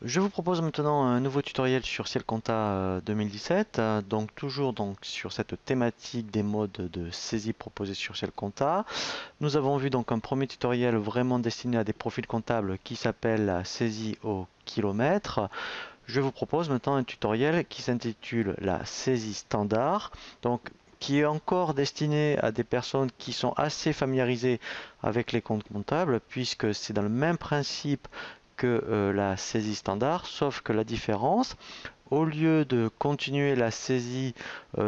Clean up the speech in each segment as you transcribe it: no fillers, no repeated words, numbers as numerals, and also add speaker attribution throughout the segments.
Speaker 1: Je vous propose maintenant un nouveau tutoriel sur Ciel Compta 2017, donc toujours sur cette thématique des modes de saisie proposés sur Ciel Compta. Nous avons vu donc un premier tutoriel vraiment destiné à des profils comptables qui s'appelle la saisie au kilomètre. Je vous propose maintenant un tutoriel qui s'intitule la saisie standard, donc qui est encore destiné à des personnes qui sont assez familiarisées avec les comptes comptables, puisque c'est dans le même principe que la saisie standard, sauf que la différence, au lieu de continuer la saisie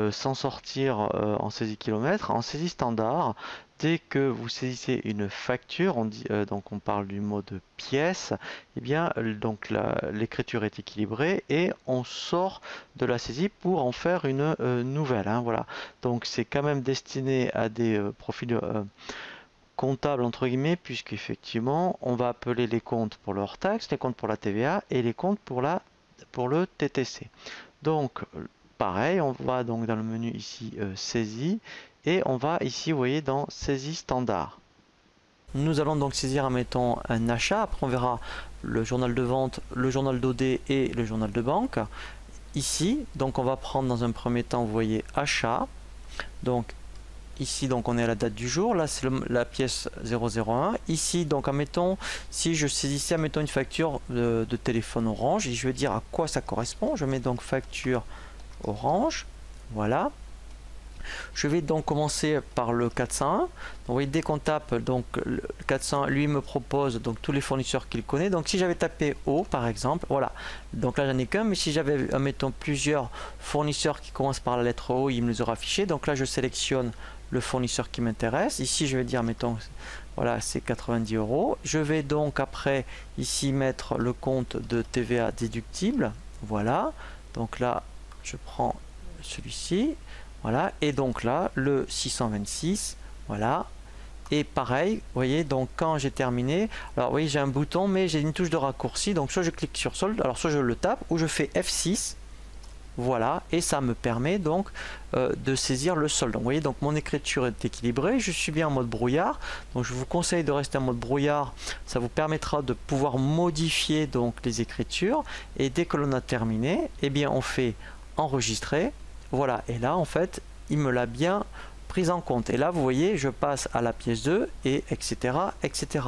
Speaker 1: sans sortir en saisie kilomètre, en saisie standard, dès que vous saisissez une facture, donc on parle du mode pièce, et bien donc l'écriture est équilibrée et on sort de la saisie pour en faire une nouvelle, hein, voilà. Donc c'est quand même destiné à des profils comptable entre guillemets, puisqu'effectivement on va appeler les comptes pour leur taxe, les comptes pour la TVA et les comptes pour le TTC. Donc pareil, on va donc dans le menu ici saisie et on va ici, vous voyez, dans saisie standard. Nous allons donc saisir, admettons, un achat. Après, on verra le journal de vente, le journal d'OD et le journal de banque. Ici, donc on va prendre dans un premier temps, vous voyez, achat. Donc ici, donc on est à la date du jour. Là, c'est la pièce 001. Ici, donc, admettons, si je saisissais, admettons, une facture de téléphone Orange, et je vais dire à quoi ça correspond. Je mets donc facture Orange. Voilà. Je vais donc commencer par le 401. Donc, vous voyez, dès qu'on tape donc le 401, lui me propose donc tous les fournisseurs qu'il connaît. Donc, si j'avais tapé O, par exemple, voilà. Donc là, j'en ai qu'un, mais si j'avais, admettons, plusieurs fournisseurs qui commencent par la lettre O, il me les aura affichés. Donc là, je sélectionne le fournisseur qui m'intéresse. Ici, je vais dire, mettons, voilà, c'est 90 euros. Je vais donc après ici mettre le compte de TVA déductible. Voilà. Donc là, je prends celui-ci. Voilà. Et donc là, le 626. Voilà. Et pareil, vous voyez, donc quand j'ai terminé, alors oui, j'ai un bouton, mais j'ai une touche de raccourci. Donc soit je clique sur solde, alors soit je le tape, ou je fais F6. Voilà, et ça me permet donc de saisir le solde. Donc, vous voyez, donc mon écriture est équilibrée, je suis bien en mode brouillard. Donc je vous conseille de rester en mode brouillard, ça vous permettra de pouvoir modifier donc les écritures. Et dès que l'on a terminé, eh bien on fait enregistrer. Voilà, et là en fait, il me l'a bien prise en compte. Et là, vous voyez, je passe à la pièce 2 et etc. etc.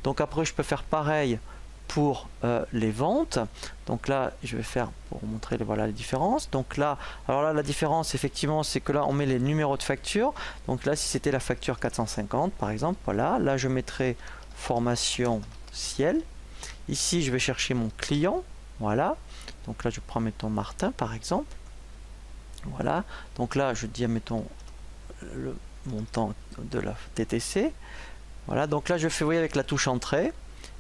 Speaker 1: Donc après, je peux faire pareil pour les ventes. Donc là, je vais faire pour montrer voilà, les différences. Donc là, alors là, la différence, effectivement, c'est que là, on met les numéros de facture. Donc là, si c'était la facture 450, par exemple, voilà. Là, je mettrai formation ciel. Ici, je vais chercher mon client. Voilà. Donc là, je prends, mettons, Martin, par exemple. Voilà. Donc là, je dis, mettons, le montant de la TTC. Voilà. Donc là, je fais, vous voyez, avec la touche entrée.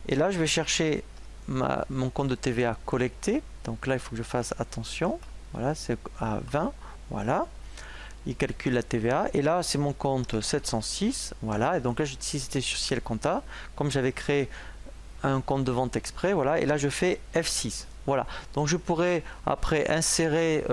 Speaker 1: Et là, je vais chercher mon compte de TVA collecté. Donc là, il faut que je fasse attention. Voilà, c'est à 20. Voilà. Il calcule la TVA. Et là, c'est mon compte 706. Voilà. Et donc là, si c'était sur Ciel Compta, comme j'avais créé un compte de vente exprès, voilà. Et là, je fais F6. Voilà, donc je pourrais après insérer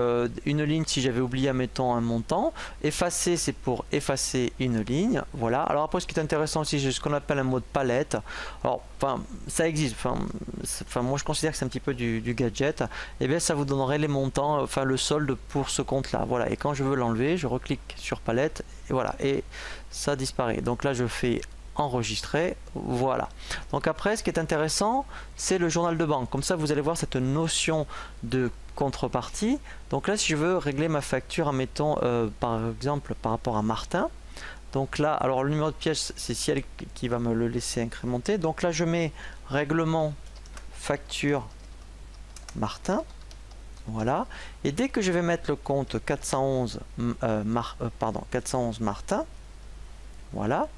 Speaker 1: une ligne si j'avais oublié, admettons, un montant. Effacer, c'est pour effacer une ligne. Voilà, alors après, ce qui est intéressant aussi, c'est ce qu'on appelle un mode palette. Alors, enfin, ça existe. Enfin, moi, je considère que c'est un petit peu du gadget. Et bien, ça vous donnerait les montants, enfin, le solde pour ce compte-là. Voilà, et quand je veux l'enlever, je reclique sur palette. Et voilà, et ça disparaît. Donc là, je fais enregistrer, voilà. Donc après, ce qui est intéressant, c'est le journal de banque. Comme ça, vous allez voir cette notion de contrepartie. Donc là, si je veux régler ma facture, admettons, par exemple, par rapport à Martin. Donc là, alors le numéro de pièce, c'est Ciel qui va me le laisser incrémenter. Donc là, je mets règlement facture Martin. Voilà. Et dès que je vais mettre le compte 411, 411 Martin, voilà.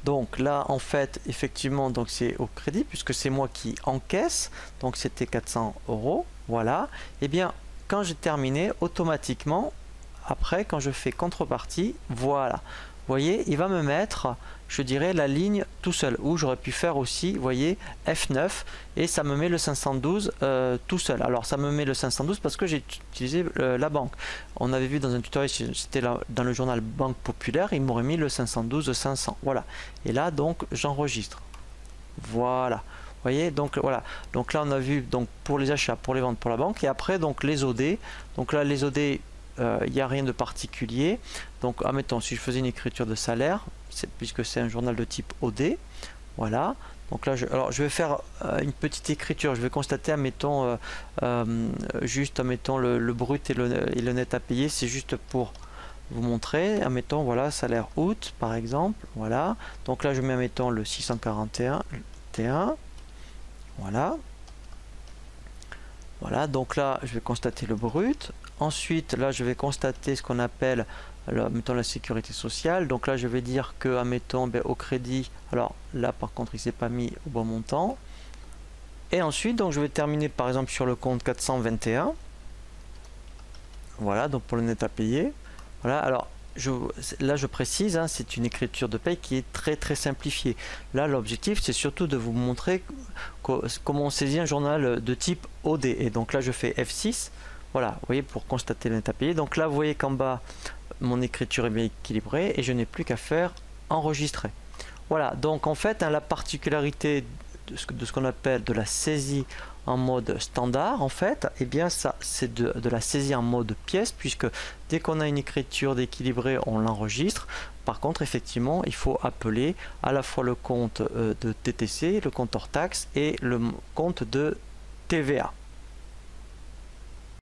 Speaker 1: Donc là, en fait, effectivement, donc c'est au crédit puisque c'est moi qui encaisse. Donc c'était 400 euros. Voilà. Et bien, quand j'ai terminé, automatiquement, après, quand je fais contrepartie, voilà. Vous voyez, il va me mettre, je dirais, la ligne tout seul. Ou j'aurais pu faire aussi, vous voyez, F9 et ça me met le 512 tout seul. Alors ça me met le 512 parce que j'ai utilisé la banque. On avait vu dans un tutoriel, c'était dans le journal Banque Populaire, il m'aurait mis le 512 500. Voilà. Et là, donc, j'enregistre. Voilà.
Speaker 2: voyez, donc voilà. Donc là, on a vu donc pour les achats, pour les ventes, pour la banque. Et après, donc les OD. Donc là, les OD, il n'y a rien de particulier. Donc, admettons, si je faisais une écriture de salaire, puisque c'est un journal de type OD, voilà. Donc là, alors je vais faire une petite écriture. Je vais constater, admettons, juste, admettons, le brut et le net à payer. C'est juste pour vous montrer. Admettons, voilà, salaire août, par exemple. Voilà. Donc là, je mets, admettons, le 641. Voilà. Voilà, donc là, je vais constater le brut. Ensuite, là, je vais constater ce qu'on appelle, mettons, la sécurité sociale. Donc là, je vais dire que, admettons, au crédit, alors là, par contre, il ne s'est pas mis au bon montant. Et ensuite, donc, je vais terminer, par exemple, sur le compte 421. Voilà, donc pour le net à payer. Voilà, alors, là, je précise, hein, c'est une écriture de paye qui est très, très simplifiée. Là, l'objectif, c'est surtout de vous montrer comment on saisit un journal de type OD. Et donc là, je fais F6. Voilà, vous voyez, pour constater le net à payer. Donc là, vous voyez qu'en bas, mon écriture est bien équilibrée et je n'ai plus qu'à faire enregistrer. Voilà, donc en fait, hein, la particularité de ce qu'on appelle de la saisie en mode standard, en fait, eh bien ça, c'est de la saisie en mode pièce, puisque dès qu'on a une écriture d'équilibré, on l'enregistre. Par contre, effectivement, il faut appeler à la fois le compte de TTC, le compte hors taxe et le compte de TVA.